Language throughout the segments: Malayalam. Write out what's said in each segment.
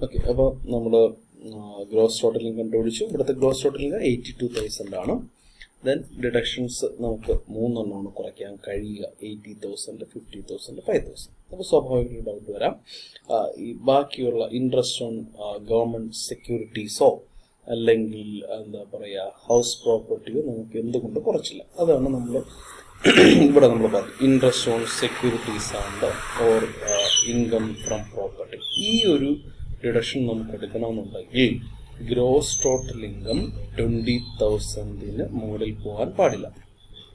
ഓക്കെ, അപ്പോൾ നമ്മൾ ഗ്രോസ് ടോട്ടൽ ഇൻകം കണ്ടുപിടിച്ചു. ഇവിടുത്തെ ഗ്രോസ് ടോട്ടൽ ഇൻകം 82,000 ആണ്. ദെൻ ഡിഡക്ഷൻസ് നമുക്ക് 3 എണ്ണമാണ് കുറയ്ക്കാൻ കഴിയുക: 80,000, 50,000, 5,000. അപ്പോൾ സ്വാഭാവികമായിട്ട് ഡൗട്ട് വരാം, ഈ ബാക്കിയുള്ള ഇൻട്രസ്റ്റ് ഓൺ ഗവൺമെൻറ് സെക്യൂരിറ്റീസോ അല്ലെങ്കിൽ എന്താ പറയുക ഹൗസ് പ്രോപ്പർട്ടിയോ നമുക്ക് എന്തുകൊണ്ട് കുറച്ചില്ല? അതാണ് നമ്മൾ ഇവിടെ നമ്മൾ പറഞ്ഞു, interest on securities and or income from property. ഈ ഒരു ഡിഡക്ഷൻ നമുക്ക് എടുക്കണമെന്നുണ്ടെങ്കിൽ ഗ്രോസ് ടോട്ടൽ ഇൻകം 20,000-ന് മുകളിൽ പോകാൻ പാടില്ല.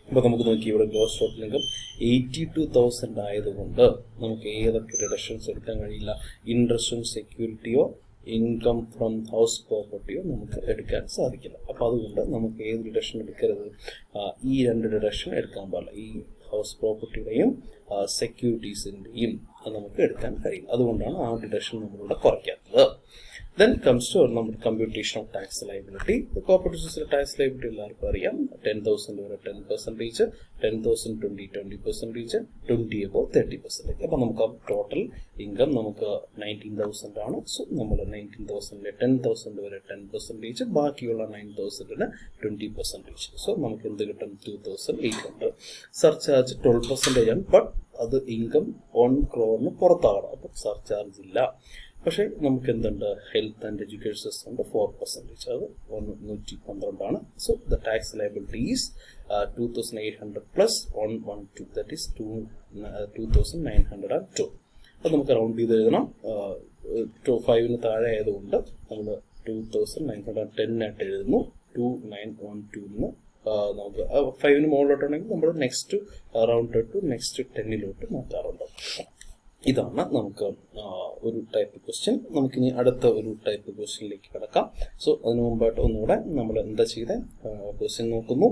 അപ്പോൾ നമുക്ക് നോക്കി, ഇവിടെ ഗ്രോസ് ടോട്ടൽ ഇൻകം 82,000 ആയതുകൊണ്ട് നമുക്ക് ഏതൊക്കെ ഡിഡക്ഷൻസ് എടുക്കാൻ കഴിയില്ല? ഇൻട്രസ്റ്റ് ഓൺ സെക്യൂരിറ്റിയോ ഇൻകം ഫ്രം ഹൗസ് പ്രോപ്പർട്ടിയോ നമുക്ക് എടുക്കാൻ സാധിക്കില്ല. അപ്പോൾ അതുകൊണ്ട് നമുക്ക് ഏത് ഡിഡക്ഷൻ എടുക്കരുത്? ഈ 2 ഡിഡക്ഷൻ എടുക്കാൻ പാടില്ല. ഈ ഹൗസ് പ്രോപ്പർട്ടിയുടെയും സെക്യൂരിറ്റീസിൻ്റെയും നമുക്ക് എടുക്കാൻ കഴിയും. അതുകൊണ്ടാണ് ആ ഡിഡക്ഷൻ നമ്മളിവിടെ കുറയ്ക്കാത്തത്. Then comes to നമ്മുടെ computation of tax liability. Corporate society tax liability എല്ലാവർക്കും അറിയാം. 10,000 വരെ 10%, 10,000 20%, 20 above 30%. അപ്പോൾ നമുക്ക് ടോട്ടൽ ഇൻകം നമുക്ക് 19,000 ആണ്. സോ നമ്മൾ 19,000-ലെ 10,000 വരെ 10%, ബാക്കിയുള്ള 9,000-ന് 20%. സോ നമുക്ക് എന്ത് കിട്ടും? 2,800. സർചാർജ് 12% ആണ്, ബട്ട് അത് ഇൻകം 1 crore പുറത്താകണം. അപ്പോൾ സർചാർജ് ഇല്ല. പക്ഷേ നമുക്ക് എന്തുണ്ട്? ഹെൽത്ത് ആൻഡ് എഡ്യൂക്കേഷൻ സിസ്റ്റം ഉണ്ട് 4%, അത് 112 ആണ്. So the tax liability is 2,800 plus 112, that is 2,902. അത് നമുക്ക് റൗണ്ട് ചെയ്ത് എഴുതണം. 5-ന് താഴെ ആയതുകൊണ്ട് നമ്മൾ 2,910 ആയിട്ട് എഴുതുന്നു. 2,912-ന് നമുക്ക് 5-ന് മുകളിലോട്ടാണെങ്കിൽ നമ്മൾ നെക്സ്റ്റ് റൗണ്ട് ടു നെക്സ്റ്റ് 10-ലോട്ട് മാറ്റാറുണ്ട്. ഇതാണ് നമുക്ക് ഒരു ടൈപ്പ് ക്വസ്റ്റ്യൻ. നമുക്കിനി അടുത്ത ഒരു ടൈപ്പ് ക്വസ്റ്റ്യനിലേക്ക് കിടക്കാം. സോ അതിനു മുമ്പായിട്ട് ഒന്നുകൂടെ നമ്മൾ എന്താ ചെയ്തത്? ക്വസ്റ്റ്യൻ നോക്കുന്നു,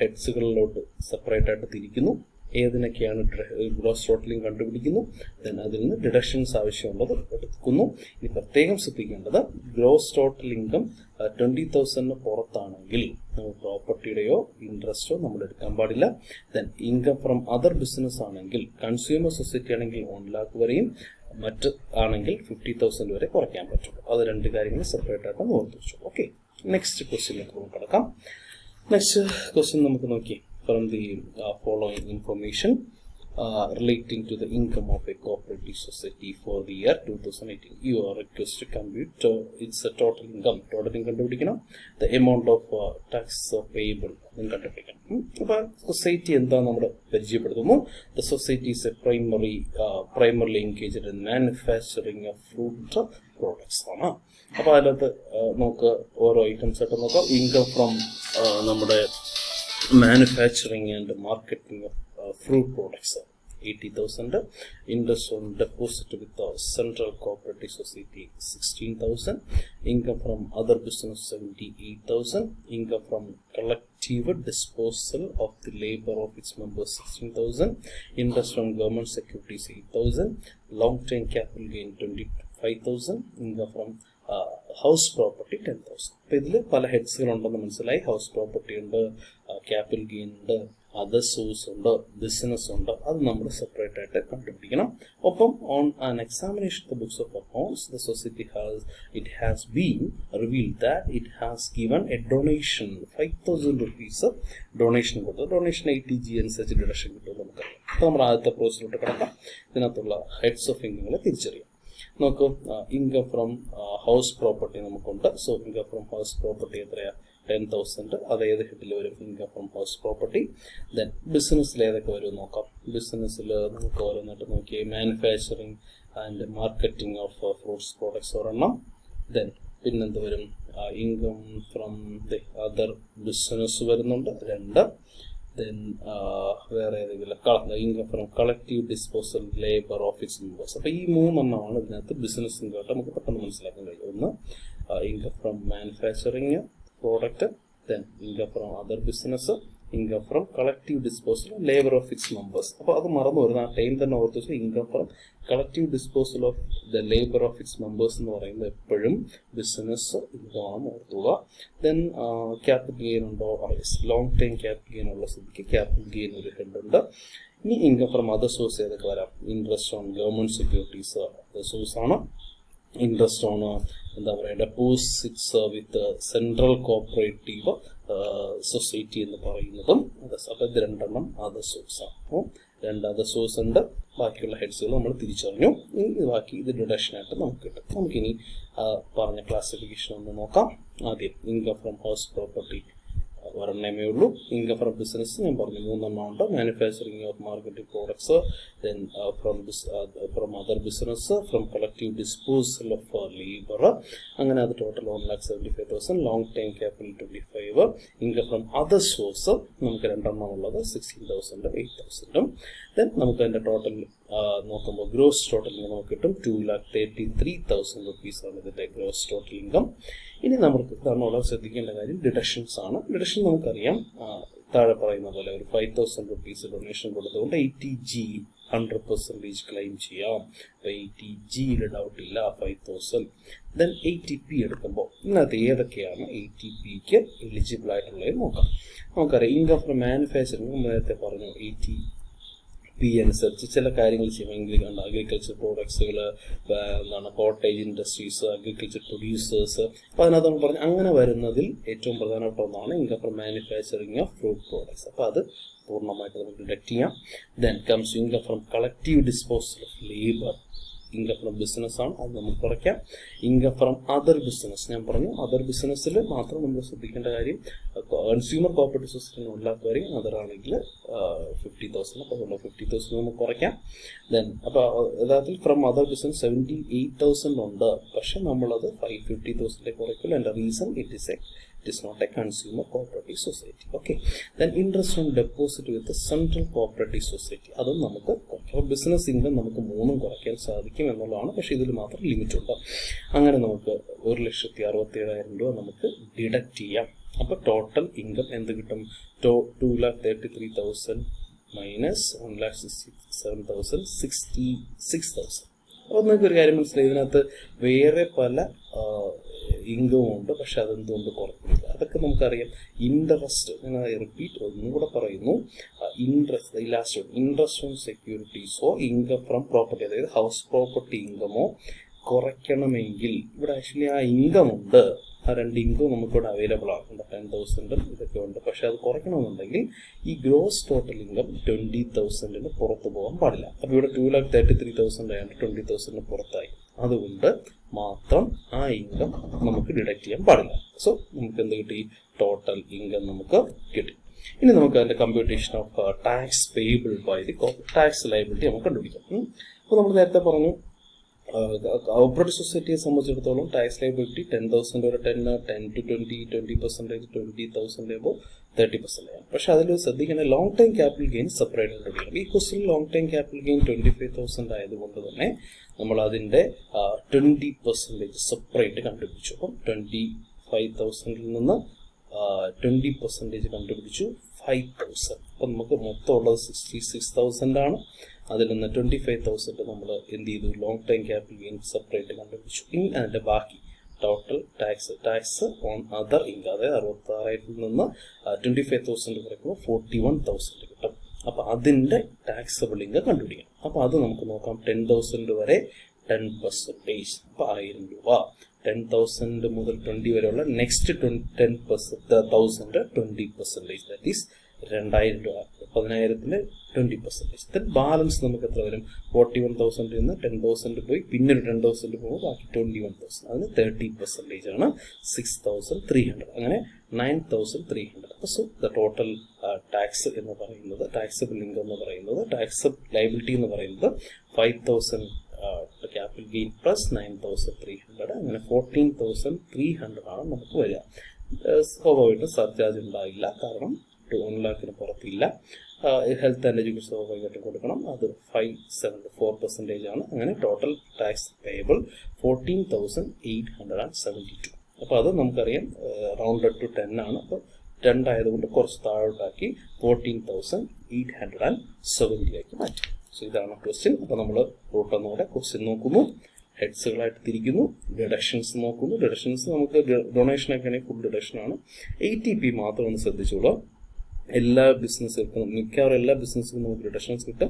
ഹെഡ്സുകളിലോട്ട് സെപ്പറേറ്റ് ആയിട്ട് തിരിക്കുന്നു, ഏതിനൊക്കെയാണ് ഗ്രോസ് ടോട്ടലിംഗ് കണ്ടുപിടിക്കുന്നു, ദെൻ അതിൽ നിന്ന് ഡിഡക്ഷൻസ് ആവശ്യമുള്ളത് എടുക്കുന്നു. ഇനി പ്രത്യേകം ശ്രദ്ധിക്കേണ്ടത്, ഗ്രോസ് ടോട്ടൽ ഇൻകം 20,000-ന് പുറത്താണെങ്കിൽ നമുക്ക് പ്രോപ്പർട്ടിയുടെയോ ഇൻട്രസ്റ്റോ നമ്മൾ എടുക്കാൻ പാടില്ല. Then income from other business ആണെങ്കിൽ, കൺസ്യൂമർ സൊസൈറ്റി ആണെങ്കിൽ 1 lakh വരെയും, മറ്റ് ആണെങ്കിൽ 50,000 വരെ കുറയ്ക്കാൻ പറ്റും. അത് 2 കാര്യങ്ങൾ സെപ്പറേറ്റ് ആയിട്ട് ഓർത്ത് വെച്ചു. ഓക്കെ, നെക്സ്റ്റ് ക്വസ്റ്റ്യനിലേക്ക് നമുക്ക് കിടക്കാം. നെക്സ്റ്റ് ക്വസ്റ്റ്യൻ നമുക്ക് നോക്കി, from the following information relating to the income of a cooperative society for the year 2018. You are requested to compute its total income. Total income കണ്ടുപിടിക്കണം. The amount of tax payable കണ്ടുപിടിക്കണം. അപ്പോൾ സൊസൈറ്റി എന്താ നമ്മൾ പരിചയപ്പെടുത്തുന്നു? The society is a primarily engaged in manufacturing of fruit products ആണ്. അപ്പോൾ അതിനകത്ത് നമുക്ക് ഓരോ ഐറ്റംസ് ആയിട്ട് നോക്കാം. ഇൻകം ഫ്രം നമ്മുടെ manufacturing and marketing of fruit products 80,000. Interest on deposit with the Central Cooperative Society 16,000. Income from other business 78,000. Income from collective disposal of the labor of its members 16,000. Interest from government securities 8,000. Long term capital gain 25,000. Income from house property 10,000. അപ്പോൾ ഇതിൽ പല ഹെഡ്സുകളുണ്ടെന്ന് മനസ്സിലായി. ഹൗസ് പ്രോപ്പർട്ടി ഉണ്ട്, ക്യാപിറ്റൽ ഗെയിൻ ഉണ്ട്, അതർ സോഴ്സ് ഉണ്ട്, ബിസിനസ് ഉണ്ട്. അത് നമ്മൾ സെപ്പറേറ്റ് ആയിട്ട് കണ്ടുപിടിക്കണം. ഒപ്പം on an examination of the books of accounts the society has been revealed that it has given A donation 5,000 rupees donation കൊടുത്തു. ഡൊണേഷൻ 80G അനുസരിച്ച് ഡിഡക്ഷൻ കിട്ടും നമുക്കറിയാം. അപ്പോൾ നമ്മൾ ആദ്യത്തെ പ്രോസസ്സിലോട്ട് കിടക്കാം. ഇതിനകത്തുള്ള ഹെഡ്സ് ഓഫ് ഇൻകങ്ങളെ തിരിച്ചറിയാം. നോക്കൂ, ഇൻകം ഫ്രം ഹൗസ് പ്രോപ്പർട്ടി നമുക്കുണ്ട്. So income from house property എത്രയാണ്? 10,000. അത് ഏത് ഹെഡിൽ വരും? Income from house property. Then ബിസിനസ്സിൽ ഏതൊക്കെ വരും നോക്കാം. ബിസിനസ്സിൽ നമുക്ക് ഓരോന്നായിട്ട് നോക്കി, manufacturing and marketing of fruits products ഒരെണ്ണം. ദെൻ പിന്നെന്ത് വരും? Income from the other business വരുന്നുണ്ട് 2. ദെൻ വേറെ ഏതെങ്കിലും income from collective disposal labour of its members. അപ്പോൾ ഈ 3 എണ്ണമാണ് ഇതിനകത്ത് ബിസിനസ് ഇൻകം നമുക്ക് പെട്ടെന്ന് മനസ്സിലാക്കാൻ കഴിയും. ഒന്ന് income from manufacturing product, then income from other business, income from collective disposal labour of its members. അപ്പോൾ അത് മറന്നു വരുന്ന ആ ടൈം തന്നെ ഓർത്ത് വെച്ചാൽ income from collective disposal of the labour of its members എന്ന് പറയുന്നത് എപ്പോഴും ബിസിനസ് ഇൻകം ഓർത്തുക. ദെൻ ക്യാപിറ്റൽ ഗെയിൻ ഉണ്ടോ? ലോങ് ടൈം ക്യാപിറ്റൽ ഗെയിൻ ഉള്ള സ്ഥിതിക്ക് ക്യാപിറ്റൽ ഗെയിൻ ഒരു ഹെഡുണ്ട്. ഇനി ഇൻകം ഫ്രം അതർ സോഴ്സ് ഏതൊക്കെ വരാം? Interest on government securities other source ആണ്. ഇൻട്രസ്റ്റ് ഓൺ എന്താ പറയുക ഡെപ്പോസിറ്റ്സ് വിത്ത് സെൻട്രൽ കോപ്പറേറ്റീവ് സൊസൈറ്റി എന്ന് പറയുന്നതും അപ്പോൾ ഇത് രണ്ടെണ്ണം അതർ സോഴ്സാണ്. അപ്പോൾ രണ്ട് അതർ സോഴ്സ് ഉണ്ട്. ബാക്കിയുള്ള ഹെഡ്സുകൾ നമ്മൾ തിരിച്ചറിഞ്ഞു. ഇനി ബാക്കി ഇത് ഡിഡക്ഷനായിട്ട് നമുക്ക് കിട്ടും. നമുക്കിനി പറഞ്ഞ ക്ലാസിഫിക്കേഷൻ ഒന്ന് നോക്കാം. ആദ്യം ഇൻകം ഫ്രം ഹൗസ് പ്രോപ്പർട്ടി ഒരെണ്ണമേ ഉള്ളൂ. ഇൻകം ഫ്രം ബിസിനസ് ഞാൻ പറഞ്ഞു മൂന്നെണ്ണം ഉണ്ട്. Manufacturing of marketing products, then from other business, from collective disposal of labour, അങ്ങനെ അത് total 1,75,000. Long time capital 25. Income from other source നമുക്ക് രണ്ടെണ്ണം ഉള്ളത് 16,000 8,000. ദെൻ നമുക്ക് അതിൻ്റെ ടോട്ടൽ നോക്കുമ്പോൾ ഗ്രോസ് ടോട്ടൽ നമുക്ക് കിട്ടും 2,33,000 റുപ്പീസാണ് ഇതിൻ്റെ ഗ്രോസ് ടോട്ടൽ ഇൻകം. ഇനി നമുക്ക് വളരെ ശ്രദ്ധിക്കേണ്ട കാര്യം ഡിഡക്ഷൻസ് ആണ്. ഡിഡക്ഷൻ നമുക്കറിയാം താഴെ പറയുന്ന പോലെ ഒരു 5,000 റുപ്പീസ് ഡൊണേഷൻ കൊടുത്തുകൊണ്ട് 80G 100% ക്ലെയിം ചെയ്യാം. അപ്പോൾ 80Gയിൽ ഡൗട്ടില്ല 5,000. ദെൻ 80P എടുക്കുമ്പോൾ ഇതിനകത്ത് ഏതൊക്കെയാണ് 80Pക്ക് എലിജിബിൾ ആയിട്ടുള്ളത് നോക്കാം. നമുക്കറിയാം ഇൻകം ഫ്രം മാനുഫാക്ചറിങ് നേരത്തെ പറഞ്ഞു 80P അനുസരിച്ച് ചില കാര്യങ്ങൾ ചെയ്യണമെങ്കിൽ അഗ്രികൾച്ചർ പ്രോഡക്ട്സുകൾ, എന്താണ് കോട്ടേജ് ഇൻഡസ്ട്രീസ്, അഗ്രികൾച്ചർ പ്രൊഡ്യൂസേഴ്സ്. അപ്പോൾ അതിനകത്ത് നമ്മൾ പറഞ്ഞു അങ്ങനെ വരുന്നതിൽ ഏറ്റവും പ്രധാനപ്പെട്ട ഒന്നാണ് income from manufacturing of fruit products. അപ്പോൾ അത് പൂർണ്ണമായിട്ട് നമുക്ക് ഡിഡക്ട് ചെയ്യാം. Then comes income from collective disposal of labour. Income from business ആണ്, അത് നമുക്ക് കുറയ്ക്കാം. ഇൻകം ഫ്രം അതർ ബിസിനസ് ഞാൻ പറഞ്ഞു. അതർ ബിസിനസ്സിൽ മാത്രം നമ്മൾ ശ്രദ്ധിക്കേണ്ട കാര്യം കൺസ്യൂമർ കോപ്പറേറ്റീവ് സൊസൈറ്റി ഉള്ളവരെയും അതറാണെങ്കിൽ 50,000. അപ്പോൾ അതുകൊണ്ട് 50,000 നമുക്ക് കുറയ്ക്കാം. ദെൻ അപ്പോൾ യഥാർത്ഥത്തിൽ ഫ്രം അതർ ബിസിനസ് 78,000 ഉണ്ട്. പക്ഷെ നമ്മളത് 550,000 കുറയ്ക്കില്ല. എൻ്റെ reason it is not a consumer cooperative society. Okay. Then interest on deposit with the central cooperative society. അതും നമുക്ക് കുറയ്ക്കാം. ബിസിനസ് ഇൻകം നമുക്ക് മൂന്നും കുറയ്ക്കാൻ സാധിക്കും എന്നുള്ളതാണ്. പക്ഷേ ഇതിൽ മാത്രം ലിമിറ്റ് ഉണ്ട്. അങ്ങനെ നമുക്ക് 1,67,000 രൂപ നമുക്ക് ഡിഡക്റ്റ് ചെയ്യാം. അപ്പോൾ ടോട്ടൽ ഇൻകം എന്ത് കിട്ടും? 2,33,000 മൈനസ് 1,67,000 66,000. അപ്പോൾ നിങ്ങൾക്ക് ഒരു കാര്യം മനസ്സിലായി, ഇതിനകത്ത് വേറെ പല ഇൻകവും ഉണ്ട്. പക്ഷെ അതെന്തുകൊണ്ട് കുറയ്ക്കുന്നില്ല? അതൊക്കെ നമുക്കറിയാം. ഇൻട്രസ്റ്റ്, ഞാൻ റിപ്പീറ്റ് ഒന്നും കൂടെ പറയുന്നു, ഇൻട്രസ്റ്റ് ഓൺ സെക്യൂരിറ്റീസോ ഇൻകം ഫ്രം പ്രോപ്പർട്ടി, അതായത് ഹൗസ് പ്രോപ്പർട്ടി ഇൻകമോ കുറയ്ക്കണമെങ്കിൽ ഇവിടെ ആക്ച്വലി ആ ഇൻകം ഉണ്ട്. ആ രണ്ട് ഇൻകം നമുക്കിവിടെ അവൈലബിൾ ആണ്. 10,000 ഇതൊക്കെ ഉണ്ട്. പക്ഷെ അത് കുറയ്ക്കണമെന്നുണ്ടെങ്കിൽ ഈ ഗ്രോസ് ടോട്ടൽ ഇൻകം 20,000 പുറത്ത് പോകാൻ പാടില്ല. അപ്പോൾ ഇവിടെ 2,33,000 ആയതുകൊണ്ട് 20,000 പുറത്തായി. അതുകൊണ്ട് മാത്രം ആ ഇൻകം നമുക്ക് ഡിഡക്ട് ചെയ്യാൻ പാടില്ല. സോ നമുക്ക് എന്ത് കിട്ടി? ടോട്ടൽ ഇൻകം നമുക്ക് കിട്ടി. ഇനി നമുക്ക് അതിൻ്റെ computation of tax payable by the tax liability നമുക്ക് കണ്ടുപിടിക്കാം. അപ്പോൾ നമ്മൾ നേരത്തെ പറഞ്ഞു കോപ്പറേറ്റീവ് സൊസൈറ്റിയെ സംബന്ധിച്ചിടത്തോളം ടാക്സ് ലയബിലിറ്റി 10,000 വരെ 10 to 20, 20%, 20,000 എബോ 30%. പക്ഷെ അതിൽ ശ്രദ്ധിക്കേണ്ട long time capital gain separate കണ്ടുപിടിക്കണം. ഈ ക്വസ്റ്റിൽ ലോങ് ടൈം ക്യാപിറ്റൽ ഗെയിൻ 25,000 ആയതുകൊണ്ട് തന്നെ നമ്മൾ അതിൻ്റെ 20% സെപ്പറേറ്റ് കണ്ടുപിടിച്ചു. അപ്പം 25,000 നിന്ന് 20% കണ്ടുപിടിച്ചു 5,000. അപ്പം നമുക്ക് മൊത്തം ഉള്ളത് 66,000 ആണ്. അതിൽ നിന്ന് 25,000 നമ്മൾ എന്ത് ചെയ്തു? Long time capital gain separate കണ്ടുപിടിച്ചു. ഇനി അതിൻ്റെ ബാക്കി total tax on other income, അതായത് 66,000 നിന്ന് 25,000 കുറയ്ക്കുമ്പോൾ 41,000 കിട്ടും. അപ്പോൾ അതിൻ്റെ ടാക്സബിൾ ഇൻകം കണ്ടുപിടിക്കണം. അപ്പോൾ അത് നമുക്ക് നോക്കാം. 10,000 വരെ 10%, അപ്പോൾ 1,000 രൂപ. 10,000 മുതൽ 20 വരെയുള്ള നെക്സ്റ്റ് 10,000 20%, ദാറ്റ് ഈസ് 2,000 രൂപ. 10,000-ന്റെ 20%. ദെൻ ബാലൻസ് നമുക്ക് എത്ര വരും? 41,000 നിന്ന് 10,000 പോയി പിന്നെ ഒരു 10,000 പോകുമ്പോൾ ബാക്കി 21,000. അതിന് 30% ആണ് 6,300. അങ്ങനെ 9,300. സോ ദ ടോട്ടൽ ടാക്സ് എന്ന് പറയുന്നത്, ടാക്സബിൾ ഇൻകം എന്ന് പറയുന്നത്, ടാക്സ് ലയബിലിറ്റി എന്ന് പറയുന്നത് 5,000 ക്യാപിറ്റൽ ഗെയിൻ പ്ലസ് 9,300. അങ്ങനെ 14,300 ആണ് നമുക്ക് വരിക. സ്വാഭാവികമായിട്ടും സർചാർജ് ഉണ്ടാവില്ല, കാരണം 1 lakhന് പുറത്തില്ല. ഹെൽത്ത് ആൻഡ് എഡ്യൂക്കേഷൻ സ്വാഭാവികമായിട്ടും കൊടുക്കണം. അത് 574% ആണ്. അങ്ങനെ ടോട്ടൽ ടാക്സ് പേയബിൾ 14,872. അപ്പോൾ അത് നമുക്കറിയാം റൗണ്ടഡ് ടു 10 ആണ്. അപ്പോൾ 2 ആയതുകൊണ്ട് കുറച്ച് താഴോട്ടാക്കി 14,870 ആക്കി മാറ്റി. സോ ഇതാണ് ക്വസ്റ്റ്യൻ. അപ്പോൾ നമ്മൾ റൂട്ട് ഒന്നുകൂടെ ക്വസ്റ്റ്യൻ നോക്കുന്നു, ഹെഡ്സുകളായിട്ട് തിരിക്കുന്നു, ഡിഡക്ഷൻസ് നോക്കുന്നു. ഡിഡക്ഷൻസ് നമുക്ക് ഡൊണേഷനൊക്കെ ആണെങ്കിൽ ഫുൾ ഡിഡക്ഷനാണ്. 80P മാത്രം ഒന്ന് ശ്രദ്ധിച്ചോളൂ. എല്ലാ ബിസിനസ്സുകൾക്കും മിക്കവാറും എല്ലാ ബിസിനസ്സിനും നമുക്ക് റിഡക്ഷൻസ് കിട്ടും.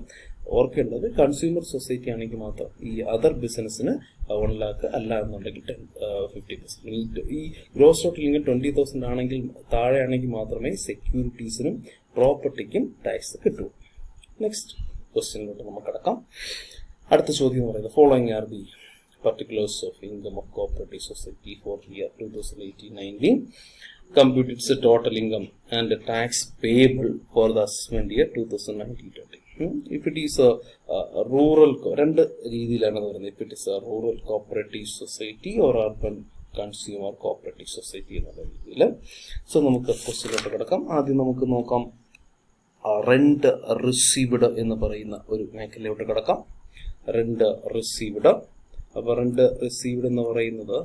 ഓർക്കേണ്ടത് കൺസ്യൂമർ സൊസൈറ്റി ആണെങ്കിൽ മാത്രം ഈ അതർ ബിസിനസ്സിന് 1 lakh അല്ല എന്നുണ്ടെങ്കിൽ 50%. ഈ ഗ്രോസ് ടോട്ടൽ ഇൻകം 20,000 ആണെങ്കിൽ താഴെ ആണെങ്കിൽ മാത്രമേ സെക്യൂരിറ്റീസിനും പ്രോപ്പർട്ടിക്കും ടാക്സ് കിട്ടൂ. നെക്സ്റ്റ് ക്വസ്റ്റ്യനിലോട്ട് നമുക്ക് കടക്കാം. അടുത്ത ചോദ്യം എന്ന് പറയുന്നത് following are the particulars of income of cooperative society for year 2018-19. Compute its total income and the tax payable for the assessment year 2019-20. If it is a rural, രണ്ട് രീതിയിലാണ് പറയുന്നത്. If it is a rural cooperative society or urban consumer cooperative society എന്നുള്ള രീതിയിൽ. സോ നമുക്ക് ക്വസ്റ്റ്യനിലോട്ട് കിടക്കാം. ആദ്യം നമുക്ക് നോക്കാം റെന്റ് റിസീവ്ഡ് എന്ന് പറയുന്ന ഒരു മേഖലയിലോട്ട് കിടക്കാം. Rent received. അപ്പോൾ റെന്റ് റിസീവ്ഡ് എന്ന് പറയുന്നത്